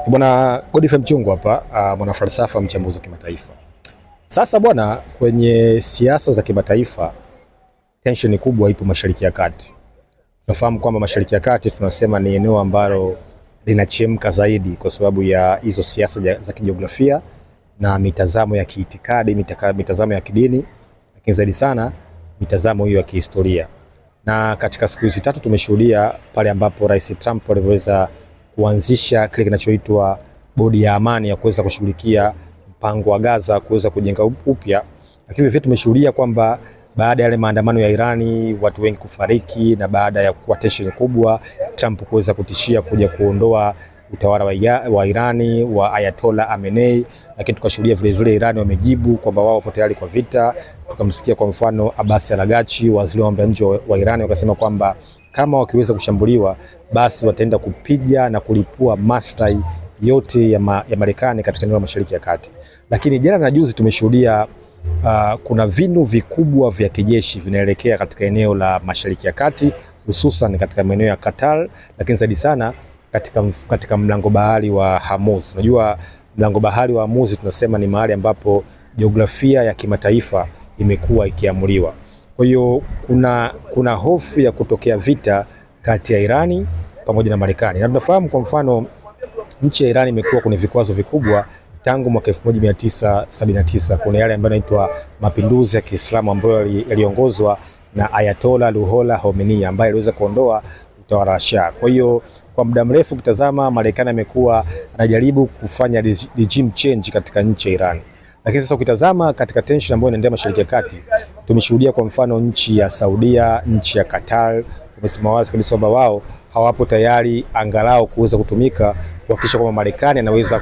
Bwana Godfrey Mchungwa hapa, mwana falsafa, mchambuzi wa kimataifa. Sasa bwana, kwenye siasa za kimataifa tension kubwa ipo Mashariki ya Kati. Tunafahamu kwamba Mashariki ya Kati tunasema ni eneo ambalo linachemka zaidi kwa sababu ya hizo siasa za kijiografia na mitazamo ya kiitikadi, mitazamo ya kidini, lakini zaidi sana mitazamo hiyo ya kihistoria. Na katika siku hizi tatu tumeshuhudia pale ambapo Rais Trump aliweza kuanzisha kile kinachoitwa bodi ya amani ya kuweza kushughulikia mpango wa Gaza kuweza kujenga upya, lakini vile tumeshuhudia kwamba baada ya yale maandamano ya Irani, watu wengi kufariki, na baada ya kuwa tension kubwa, Trump kuweza kutishia kuja kuondoa utawala wa Irani wa Ayatollah Khamenei, lakini tukashuhudia vile vile Irani wamejibu kwamba wao wapo tayari kwa vita. Tukamsikia kwa mfano Abbas Araghchi, waziri wa mambo ya nje wa Irani, wakasema kwamba kama wakiweza kushambuliwa basi wataenda kupiga na kulipua maslahi yote ya Marekani katika eneo la Mashariki ya Kati. Lakini jana na juzi tumeshuhudia kuna vinu vikubwa vya kijeshi vinaelekea katika eneo la Mashariki ya Kati, hususan katika maeneo ya Qatar, lakini zaidi sana katika mlango bahari wa Hormuz. Unajua mlango bahari wa Hormuz tunasema ni mahali ambapo jiografia ya kimataifa imekuwa ikiamuliwa. Kwa hiyo kuna hofu ya kutokea vita kati ya Irani pamoja na Marekani. Na tunafahamu kwa mfano nchi ya Irani imekuwa kuna vikwazo vikubwa tangu mwaka 1979. Kuna yale ambayo yanaitwa mapinduzi ya Kiislamu ambayo yaliongozwa na Ayatollah Ruhollah Khomeini ambaye aliweza kuondoa utawala wa Shah. Kwa hiyo kwa muda mrefu ukitazama, Marekani amekuwa anajaribu kufanya regime change katika nchi ya Irani. Lakini sasa ukitazama katika tension ambayo inaendelea Mashariki ya Kati, tumeshuhudia kwa mfano nchi ya Saudia, nchi ya Qatar wamesema wazi kabisa kwamba wao hawapo tayari angalau kuweza kutumika kuhakikisha kwamba Marekani anaweza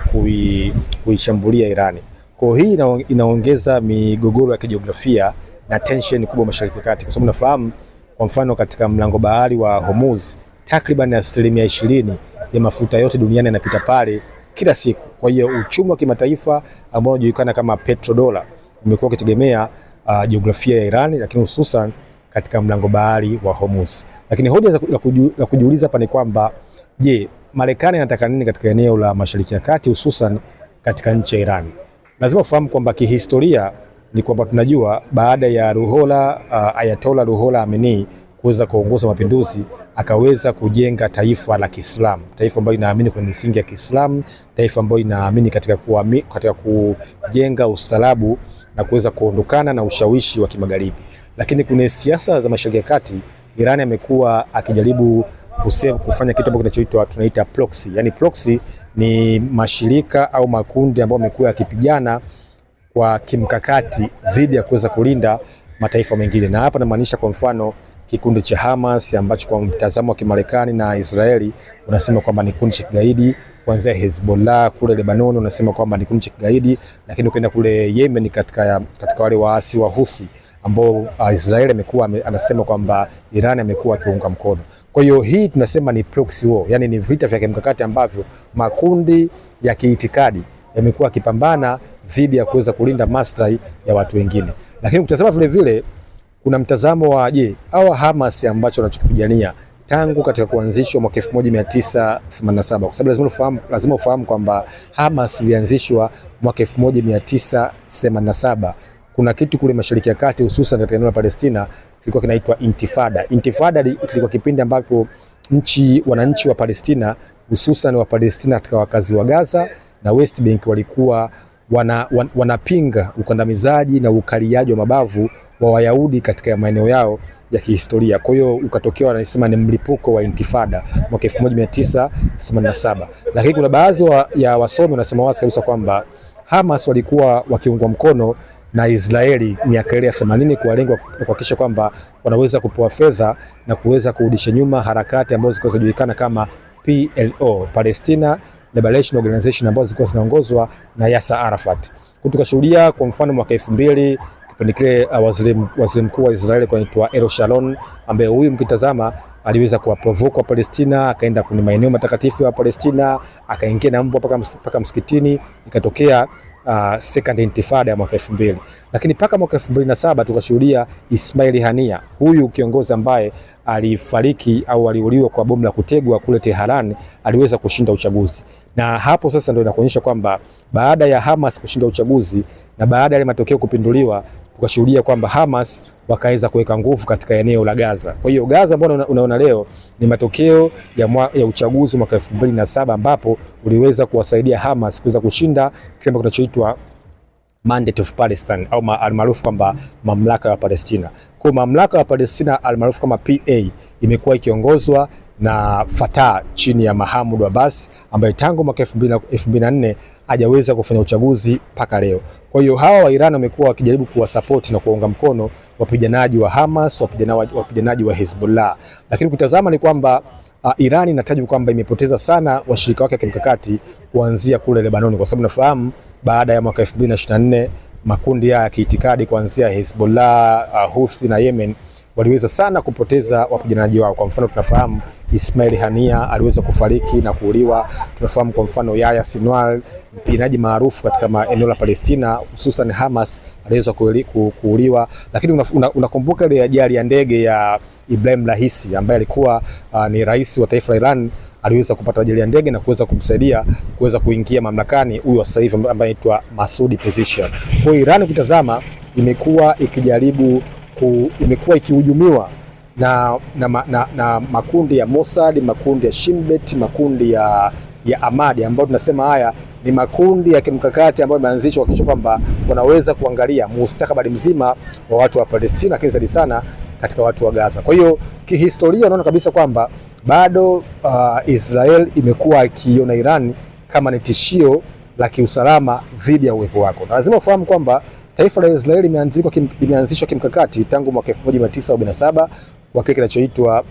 kuishambulia Irani. Kwa hiyo hii inaongeza migogoro ya kijiografia na tension kubwa Mashariki ya Kati, kwa sababu nafahamu kwa mfano katika mlango bahari wa Hormuz takriban 20% ya mafuta yote duniani yanapita pale kila siku. Kwa hiyo uchumi wa kimataifa ambao unajulikana kama petrodola umekuwa ukitegemea jiografia ya Irani, lakini hususan katika mlango bahari wa Hormuz. Lakini hoja la kujiuliza hapa ni kwamba je, Marekani anataka nini katika eneo la Mashariki ya Kati, hususan katika nchi ya Irani? Lazima ufahamu kwamba kihistoria ni kwamba tunajua baada ya Ayatollah Ruhollah Khamenei kuweza kuongoza mapinduzi, akaweza kujenga taifa la Kiislamu, taifa ambalo linaamini kwenye misingi ya Kiislamu, taifa ambalo linaamini katika kujenga ustaarabu na kuweza kuondokana na ushawishi wa kimagharibi. Lakini kuna siasa za Mashariki ya Kati, Irani amekuwa akijaribu kufanya kitu ambacho tunaita proxy. Yani proxy ni mashirika au makundi ambayo yamekuwa yakipigana kwa kimkakati dhidi ya kuweza kulinda mataifa mengine. Na hapa namaanisha kwa mfano kikundi cha Hamas ambacho kwa mtazamo wa Kimarekani na Israeli unasema kwamba ni kundi cha kigaidi, kuanzia Hezbollah kule Lebanon unasema kwamba ni kundi cha kigaidi, lakini ukienda kule Yemen katika wale waasi wa Houthi ambao Israeli amekuwa anasema kwamba Iran amekuwa akiunga mkono. Kwa hiyo hii tunasema ni proxy war, yani ni vita vya kimkakati ambavyo makundi ya kiitikadi yamekuwa yakipambana dhidi ya kuweza kulinda maslahi ya watu wengine. Lakini ukitazama vile vile kuna mtazamo wa hawa Hamas ambacho wanachokipigania tangu katika kuanzishwa mwaka 1987, kwa sababu lazima ufahamu kwamba Hamas ilianzishwa mwaka 1987. Kuna kitu kule Mashariki ya Kati hususan katika eneo la Palestina kilikuwa kinaitwa Intifada. Intifada kilikuwa kipindi ambapo wananchi wa Palestina hususan wa Palestina katika wakazi wa Gaza na West Bank walikuwa wanapinga ukandamizaji na ukaliaji wa mabavu wa Wayahudi katika maeneo yao ya kihistoria. Kwa hiyo ukatokea wanasema ni mlipuko wa Intifada mwaka 1987. Lakini kuna baadhi ya wasomi wanasema wazi kabisa kwamba Hamas walikuwa wakiungwa mkono na Israeli miaka ile ya 80 kwa lengo kuhakikisha kwamba wanaweza kupewa fedha na kuweza kurudisha nyuma harakati ambazo zilikuwa zinajulikana kama PLO, Palestina Liberation Organization, ambazo zilikuwa zinaongozwa na Yasser Arafat. Tukashuhudia kwa mfano mwaka 2000 kipindi kile waziri mkuu wa Israeli anaitwa Ariel Sharon, ambaye huyu mkitazama aliweza kuwaprovoke wa Palestina, akaenda kwenye maeneo matakatifu ya Palestina, akaingia na mbwa mpaka msikitini, ikatokea second intifada ya mwaka 2000, lakini mpaka mwaka 2007 tukashuhudia Ismail Haniyeh, huyu kiongozi ambaye alifariki au aliuliwa kwa bomu la kutegwa kule Tehran, aliweza kushinda uchaguzi. Na hapo sasa ndio inakuonyesha kwamba baada ya Hamas kushinda uchaguzi na baada ya matokeo kupinduliwa, tukashuhudia kwamba Hamas wakaweza kuweka nguvu katika eneo la Gaza. Kwa hiyo Gaza ambao unaona leo ni matokeo ya uchaguzi mwaka 2007 ambapo uliweza kuwasaidia Hamas kuweza kushinda kile ambacho kinachoitwa Mandate of Palestine au almaarufu kwamba mamlaka ya Palestina. Kwa mamlaka ya Palestina almaarufu kama PA imekuwa ikiongozwa na Fatah chini ya Mahmoud Abbas ambaye tangu mwaka 2004 hajaweza kufanya uchaguzi mpaka leo. Kwa hiyo hawa wa Iran wamekuwa wakijaribu kuwasupport na kuunga mkono wapiganaji wa Hamas, wapiganaji wa Hezbollah. Lakini ukitazama ni kwamba Iran inatajwa kwamba imepoteza sana washirika wake kimkakati kuanzia kule Lebanon, kwa sababu nafahamu baada ya mwaka 2024 makundi ya kiitikadi kuanzia Hezbollah, Houthi na Yemen waliweza sana kupoteza wapiganaji wao. Kwa mfano tunafahamu Ismail Haniyeh aliweza kufariki na kuuliwa. Tunafahamu kwa mfano Yahya Sinwar, mpiganaji maarufu katika eneo la Palestina hususan Hamas, aliweza kuuliwa. Lakini unakumbuka ile ajali ya ndege ya Ibrahim Raisi ambaye alikuwa ni rais wa taifa la Iran, aliweza kupata ajali ya ndege na kuweza kumsaidia kuweza kuingia mamlakani huyu sasa hivi ambaye anaitwa Masoud Pezeshkian. Kwa hiyo Iran ukitazama imekuwa ikijaribu imekuwa ikihujumiwa na makundi ya Mossad, makundi ya Shin Bet, makundi ya Ahmadi ambayo tunasema haya ni makundi ya kimkakati ambayo yameanzishwa kuhakikisha kwamba wanaweza kuangalia mustakabali mzima wa watu wa Palestina, lakini zaidi sana katika watu wa Gaza. Kwa hiyo kihistoria unaona kabisa kwamba bado Israel imekuwa ikiona Iran kama ni tishio la kiusalama dhidi ya uwepo wako. Na lazima ufahamu kwamba taifa la Israeli limeanzishwa kimkakati tangu mwaka 1947 kwa kile kinachoitwa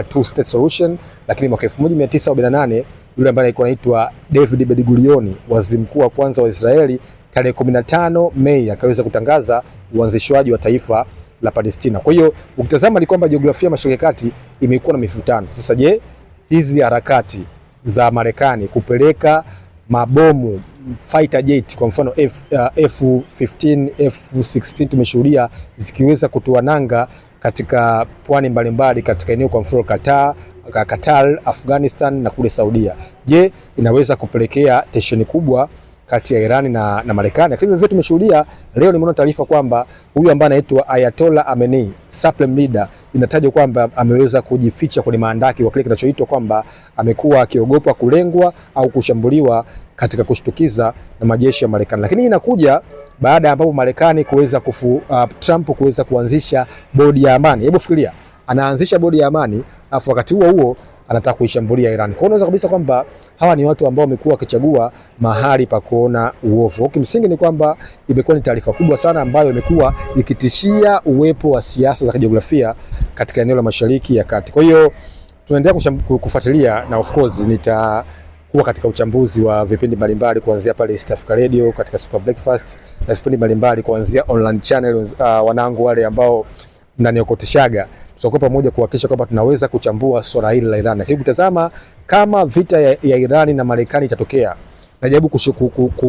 two state solution, lakini mwaka 1948 yule ambaye alikuwa anaitwa David Ben Gurion, waziri mkuu wa kwanza wa Israeli, tarehe 15 Mei akaweza kutangaza uanzishwaji wa taifa la Palestina. Kwa hiyo ukitazama ni kwamba jiografia Mashariki ya Kati imekuwa na mivutano. Sasa je, hizi harakati za Marekani kupeleka mabomu fighter jet kwa mfano F-15, F-16 tumeshuhudia zikiweza kutua nanga katika pwani mbalimbali katika eneo kwa mfano Qatar, Afghanistan na kule Saudia. Je, inaweza kupelekea tension kubwa kati ya Iran na Marekani? Lakini vile tumeshuhudia leo, nimeona taarifa kwamba huyu ambaye anaitwa Ayatollah Khamenei, supreme leader, inatajwa kwamba ameweza kujificha kwenye maandaki wa kile kinachoitwa kwamba amekuwa akiogopwa kulengwa au kushambuliwa katika kushtukiza na majeshi ya Marekani. Lakini hii inakuja baada ya ambapo Marekani kuweza Trump kuweza kuanzisha bodi ya amani. Hebu fikiria, anaanzisha bodi ya amani afu wakati huo anataka kuishambulia Iran. Kwa hiyo unaweza kabisa kwamba hawa ni watu ambao wamekuwa wakichagua mahali pa kuona uovu. Kimsingi ni kwamba imekuwa ni taarifa kubwa sana ambayo imekuwa ikitishia uwepo wa siasa za kijiografia katika eneo la Mashariki ya Kati. Kwa hiyo tunaendelea kufuatilia na of course nitakuwa katika uchambuzi wa vipindi mbalimbali kuanzia pale East Africa Radio katika Super Breakfast na vipindi mbalimbali kuanzia online channel wanangu wale ambao mnaniokoteshaga. Tutakuwa pamoja kuhakikisha kwamba tunaweza kuchambua swala hili la Iran. Lakini kutazama kama vita ya Iran na Marekani itatokea, najaribu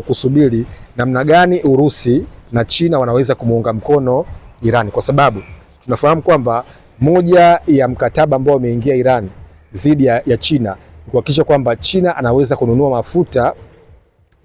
kusubiri namna gani Urusi na China wanaweza kumuunga mkono Iran, kwa sababu tunafahamu kwamba moja ya mkataba ambao umeingia Iran dhidi ya China kuhakikisha kwamba China anaweza kununua mafuta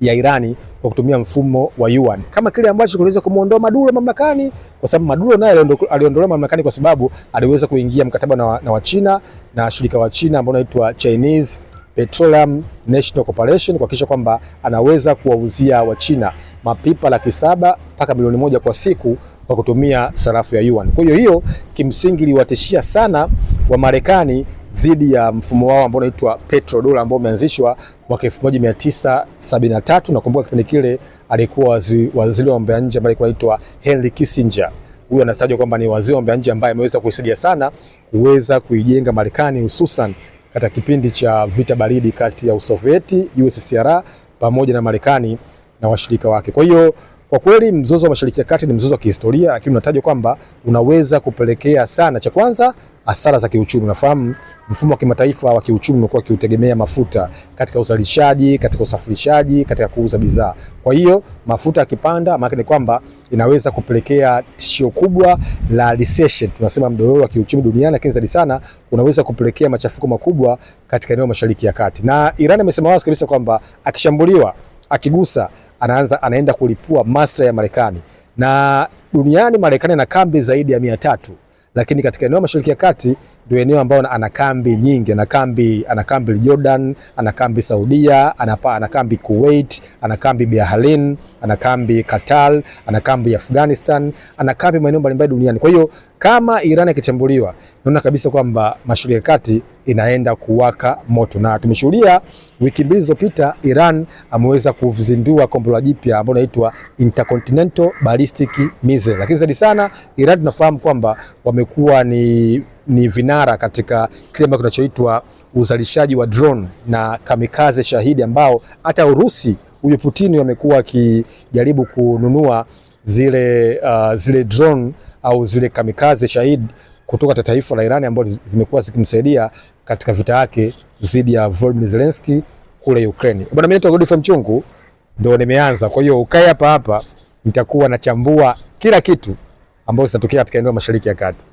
ya Irani kwa kutumia mfumo wa yuan, kama kile ambacho kiliweza kumuondoa Maduro mamlakani, kwa sababu Maduro naye aliondolewa mamlakani kwa sababu aliweza kuingia mkataba na wa China na shirika wa China ambao unaitwa Chinese Petroleum National Corporation kuhakikisha kwamba anaweza kuwauzia wa China mapipa 700,000 mpaka milioni 1 kwa siku kwa kutumia sarafu ya yuan. Kwa hiyo kimsingi liwatishia sana wa Marekani dhidi ya mfumo wao ambao unaitwa petrodollar ambao umeanzishwa mwaka 1973. Nakumbuka kipindi kile alikuwa waziri wa mambo ya nje ambaye anaitwa Henry Kissinger. Huyu anatajwa kwamba ni waziri wa mambo ya nje ambaye ameweza kuisaidia sana kuweza kuijenga Marekani, hususan katika kipindi cha vita baridi kati ya Usovieti, USSR pamoja na Marekani na washirika wake. Kwa hiyo kwa kweli mzozo wa Mashariki ya Kati ni mzozo wa kihistoria, lakini unatajwa kwamba unaweza kupelekea sana, cha kwanza, hasara za kiuchumi. Unafahamu mfumo wa kimataifa wa kiuchumi umekuwa kiutegemea mafuta katika uzalishaji, katika usafirishaji, katika kuuza bidhaa. Kwa hiyo mafuta yakipanda, maana ni kwamba inaweza kupelekea tishio kubwa la recession, tunasema mdororo wa kiuchumi duniani, lakini zaidi sana unaweza kupelekea machafuko makubwa katika eneo Mashariki ya Kati. Na Iran amesema wazi kabisa kwamba akishambuliwa, akigusa, anaenda kulipua maslahi ya Marekani. Na duniani Marekani ana kambi zaidi ya 300, lakini katika eneo Mashariki ya Kati ndio eneo ambao ana kambi nyingi. Ana kambi Jordan, ana kambi Saudia, ana kambi Kuwait, ana kambi Bahrain, ana kambi Qatar, ana kambi Afghanistan, ana kambi maeneo mbalimbali duniani. Kwa hiyo kama Iran ikichambuliwa, naona kabisa kwamba Mashariki ya Kati inaenda kuwaka moto. Na tumeshuhudia wiki mbili zilizopita Iran ameweza kuzindua kombora jipya ambalo linaitwa Intercontinental Ballistic Missile. Lakini zaidi sana Iran tunafahamu kwamba wamekuwa ni vinara katika kile ambacho kinachoitwa uzalishaji wa drone na kamikaze shahidi, ambao hata Urusi huyo Putin wamekuwa akijaribu kununua zile drone au zile kamikaze shahidi kutoka taifa la Iran, ambazo zimekuwa zikimsaidia katika vita yake dhidi ya Volodymyr Zelensky kule Ukraine. Bwana, mimi naitwa Godfrey Mchungu, ndio nimeanza. Kwa hiyo ukae hapa nitakuwa nachambua kila kitu ambacho kitatokea katika eneo Mashariki ya Kati.